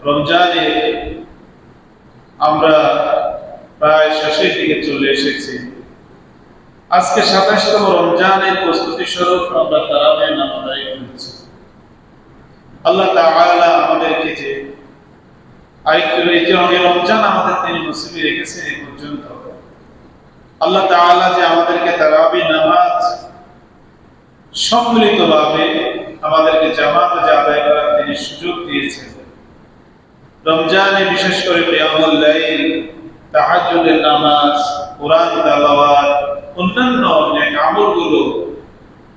রমজানে আমরা প্রায় শেষের দিকে চলে এসেছি। আজকে ২৭তম রমজানের প্রস্তুতি স্বরূপ আমরা তারাবির নামাজ আদায় করেছি। আল্লাহ তাআলা আমাদেরকে যে রমজান আমাদের তিনি নসিবে রেখেছেন এই পর্যন্ত, আল্লাহ তাআলা যে আমাদেরকে তারাবির নামাজ সম্মিলিতভাবে আমাদেরকে জামাতে আদায় করার তিনি সুযোগ দিয়েছেন। রমজানে বিশেষ করে কিয়ামুল লাইল, তাহাজ্জুদের নামাজ, কোরআন তেলাওয়াত, অন্যান্য নেক আমলগুলো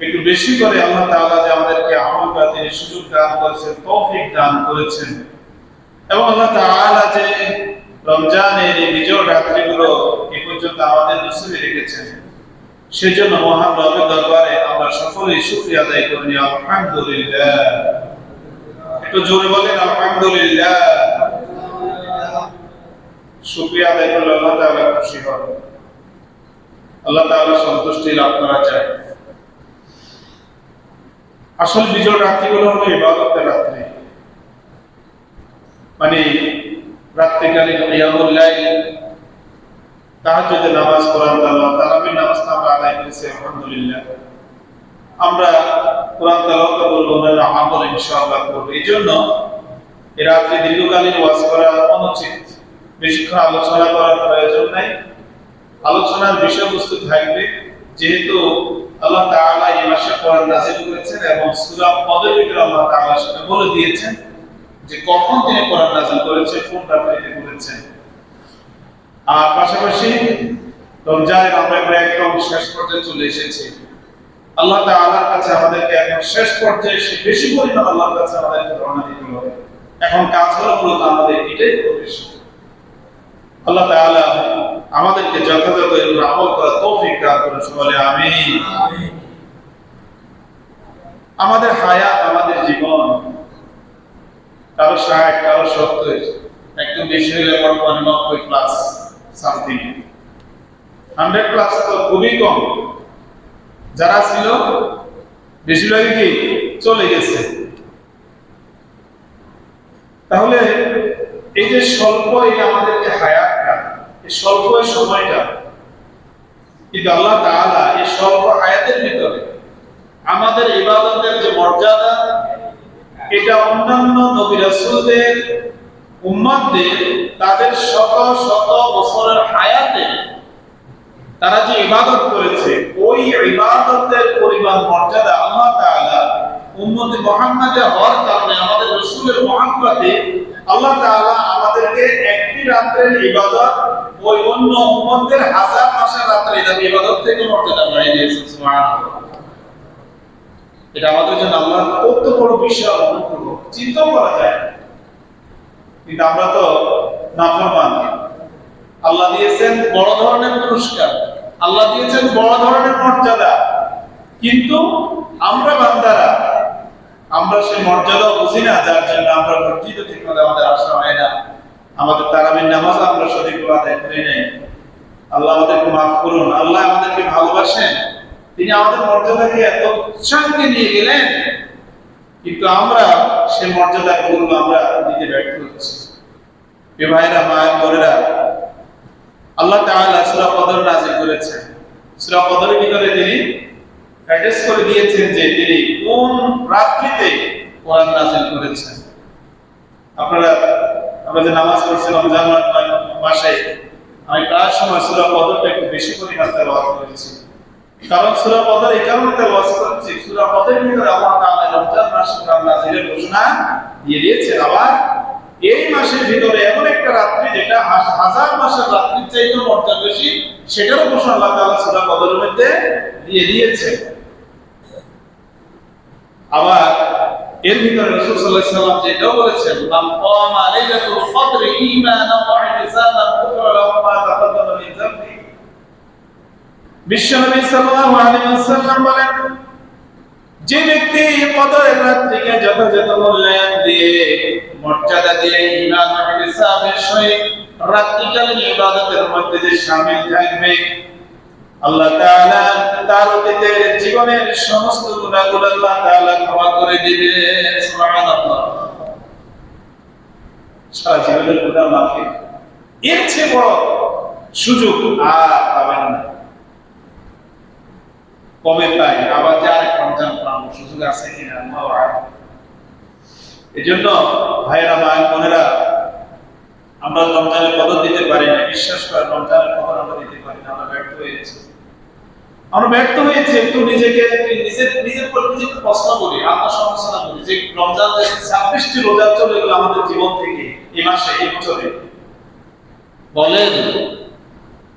একটু বেশি করে আল্লাহ তাআলা যে আমাদেরকে আমল করার তিনি সুযোগ দান করেছেন, তৌফিক দান করেছেন। এবং আল্লাহ তাআলা যে রমজানের এই বিজয় রাত্রিগুলো এই পর্যন্ত আমাদের নসিবে রেখেছেন, সেজন্য মহান রবের দরবারে আমরা সকলেই শুকরিয়া আদায় করি। আলহামদুলিল্লাহ। একটু জোরে বলেন আলহামদুলিল্লাহ। শুকরিয়া আদায় করলে আল্লাহ তাআলা খুশি হন, আল্লাহ তাআলা সন্তুষ্টি লাভ করা যায়। আসল বিজয় রাত্রিগুলো হলো ইবাদতের রাত্রি, মানে রাত্রিকালীন কিয়ামুল লাইল, তাহাজ্জুদের নামাজ, কোরআন তেলাওয়াত, তারাবির নামাজ আমরা আদায় করেছি আলহামদুলিল্লাহ। আমরা কোরআন তেলাওয়াত করব না, আমল ইনশাআল্লাহ করব। এইজন্য এই রাত্রি দীর্ঘকালীন ওয়াজ করা অনুচিত, বেশিক্ষণ আলোচনা করার প্রয়োজন নাই। আলোচনার বিষয়বস্তু থাকবে, যেহেতু আল্লাহ তাআলা এই মাসে কোরআন নাযিল করেছেন এবং সূরা কদরের ভিতরে আল্লাহ তাআলা সেটা বলে দিয়েছেন যে কখন তিনি কোরআন নাযিল করেছেন, কোন রাত্রিতে করেছেন। আর পাশাপাশি রমজানের আমরা একদম শেষ পর্যায়ে চলে এসেছি। আল্লাহ তাআলার কাছে আমাদেরকে এখন শেষ পর্যায়ে এসে বেশি পরিমাণ আল্লাহর কাছে আমাদেরকে রওনা দিতে হবে। এখন কাজ হলো মূলত আমাদের এটাই প্রবেশ। আল্লাহ তাআলা আমাদেরকে যথাযথ আমল করার তৌফিক দান করুন, বলে আমিন। আমাদের হায়াত, আমাদের জীবন, কারো ৬০, কারো ৭০, একটু বেশি হলে ৯০ প্লাস সামথিং, 100 প্লাস তো খুবই কম। যারা ছিল বেশিরভাগই কি চলে গেছে। তাহলে এই যে স্বল্প আমাদের যে হায়াতটা, এই স্বল্প সময়টা, কিন্তু আল্লাহ তাআলা এই স্বল্প হায়াতের ভিতরে আমাদের ইবাদতের যে মর্যাদা, এটা অন্যান্য নবী রাসূলদের উম্মতদের তাদের শত শত বছরের হায়াতে তারা যে ইবাদত করেছে, ওই ইবাদতের পরিমাণ মর্যাদা আল্লাহ তাআলা উম্মতে মুহাম্মাদে হওয়ার কারণে, আমাদের রাসূলের মুহাব্বতে আল্লাহ তাআলা আমাদেরকে একটি রাতের ইবাদত ওই অন্য উম্মতদের হাজার মাসের রাতের ইবাদত থেকে মর্যাদা বাড়িয়ে দিয়েছেন। সুবহানাল্লাহ। এটা আমাদের জন্য আল্লাহর কত বড় বিশাল অনুগ্রহ, চিন্তা করা যায়। কিন্তু আমরা তো নাফরমান। আল্লাহ দিয়েছেন বড় ধরনের পুরস্কার, আল্লাহ দিয়েছেন বড় ধরনের মর্যাদা, কিন্তু আমরা বান্দারা আমরা সেই মর্যাদা বুঝি না, যার জন্য আমরা মসজিদ ঠিক মতো আমাদের আসা হয় না, আমাদের তারাবির নামাজ আমরা সঠিকভাবে আদায় করি নাই। আল্লাহ আমাদেরকে মাফ করুন। আল্লাহ আমাদেরকে ভালোবাসেন, তিনি আমাদের মর্যাদাকে এত উচ্চাঙ্গে নিয়ে গেলেন, কিন্তু আমরা সেই মর্যাদাগুলো আমরা দিতে ব্যর্থ হচ্ছি। এ ভাইরা, মায়ের বোনেরা, আল্লাহ তাআলা সূরা কদর নাযিল করেছেন। সূরা কদরের ভিতরে তিনি অ্যাড্রেস করে দিয়েছেন যে তিনি কোন রাত্রিতে কোরআন নাযিল করেছেন। আমরা যে নামাজ পড়ছি রমজান মাসে, আমি প্রায় সময় সূরা কদরটা একটু বেশি পরিমাণে তেলাওয়াত করেছি। কারণ সূরা কদর এই কারণে তেলাওয়াত করেছি, সূরা কদরের ভিতরে আল্লাহ তাআলা রমজান মাসে কোরআন নাযিলের ঘোষণা দিয়ে দিয়েছেন। আবার এই মাসের ভিতরে এমন একটা রাত্রি যেটা হাজার মাসের রাত্রির চাইতে মর্যাদা বেশি, সেটারও ঘোষণা আল্লাহ তাআলা সূরা কদরের মধ্যে দিয়ে দিয়েছেন। আবার এর ভিতরে রাসূল সাল্লাল্লাহু আলাইহি ওয়াসাল্লাম যেটাও বলেছেন, মান কামা লাইলাতুল কদরি ঈমানান ওয়া ইহতিসাবান গুফিরা লাহু মা তাকাদ্দামা মিন যামবি। বিশ্বনবী সাল্লাল্লাহু আলাইহি ওয়াসাল্লাম বলেন, যে ব্যক্তি কদরের রাত্রিকে যথাযথ মূল্যায়ন দিয়ে, মর্যাদা দিয়ে, ঈমান ও ইহতিসাবের সহিত রাত্রিকালীন ইবাদতের মধ্যে যে শামিল থাকবে, আল্লাহ তাআলা তার অতীতের জীবনের সমস্ত গুনাহগুলো আল্লাহ তাআলা ক্ষমা করে দিবে। সুবহানাল্লাহ। সারা জীবনের গুনাহ মাফি, এর চেয়ে বড় সুযোগ আর পাবেন না। কবে পাই আবার যে আরেক রমজান পাবো, সুযোগ আছে কিনা আল্লাহু আ'লাম। এজন্য ভাইরা মা বোনেরা, আমরা রমজানের কদর দিতে পারি না। বিশ্বাস করে রমজানের কদর আমরা দিতে পারি না। আমরা ব্যর্থ হয়েছি। একটু নিজেকে নিজের উপর নিজেকে প্রশ্ন করি, আত্মসমালোচনা করি যে রমজান 26টি রোজা চলে গেল আমাদের জীবন থেকে এই মাসে, এই বছরে। বলেন,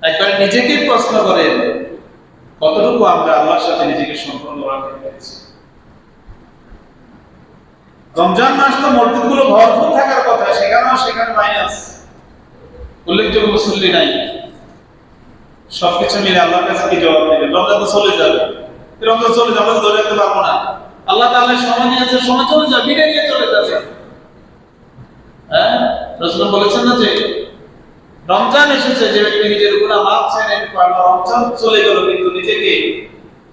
একবার নিজেকে প্রশ্ন করেন কতটুকু আমরা আল্লাহর সাথে নিজেকে সম্পর্ক রাখতে পেরেছি। রমজান মাস তো মসজিদগুলো ভরপুর থাকার কথা, সেখানে মাইনাস, উল্লেখযোগ্য মুসল্লি নাই। সবকিছু মিলে আল্লাহর কাছে কি জবাব দেবে? রমজান তো চলে যাবে, আমরা ধরে রাখতে পারবো না। আল্লাহ তাআলা সময় নিয়েছে, সময় চলে যাবে, বিদায় নিয়ে চলে যাবে। হ্যাঁ, রাসূল বলেছেন না যে রমজান এসেছে, যে ব্যক্তি নিজের গুনাহ মাফ চায় নিতে পারলো, রমজান চলে গেল কিন্তু নিজেকে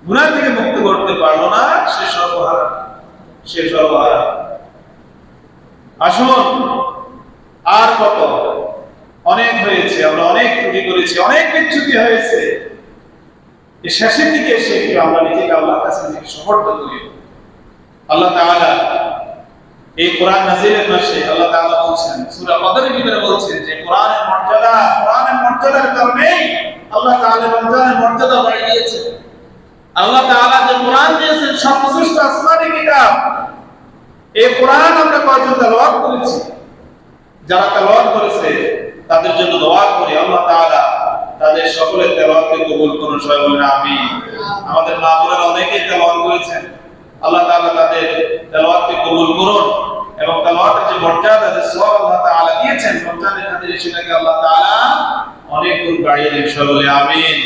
গুনাহ থেকে মুক্ত করতে পারলো না, সে সর্বহারা। আসুন, আর কত, অনেক হয়েছে, আমরা অনেক ত্রুটি করেছি, অনেক বিচ্যুতি হয়েছে। এই শেষের দিকে এসে একটু আমরা নিজেকে আল্লাহর কাছে নিজেকে সমর্থ করি। আল্লাহ তাআলা এই কোরআন নাযিলের মাসে আল্লাহ তাআলা বলছেন, সূরা কদরের ভিতরে বলছেন যে কোরআনের মর্যাদার কারণেই আল্লাহ তাআলা রমজানের মর্যাদা বাড়িয়ে দিয়েছেন। আল্লাহ তাআলা যে কোরআন দিয়েছেন, সর্বশ্রেষ্ঠ আসমানী কিতাব, এই কোরআন আমরা কয়জন তেলাওয়াত করেছি? যারা তেলাওয়াত করেছে তাদের জন্য দোয়া করি, আল্লাহ তাআলা তাদের সকলের তেলাওয়াতকে কবুল করুন। সবাই বলেন আমিন। আমাদের মা বোনেরা অনেকেই তেলাওয়াত করেছেন, আল্লাহ তাআলা তাদের তেলাওয়াতকে কবুল করুন এবং তেলাওয়াতের যে মর্যাদা, যে সওয়াব আল্লাহ তাআলা দিয়েছেন রমজানের খাতিরে, সেটাকে আল্লাহ তাআলা অনেক গুণ বাড়িয়ে দিন। সবাই বলেন আমিন।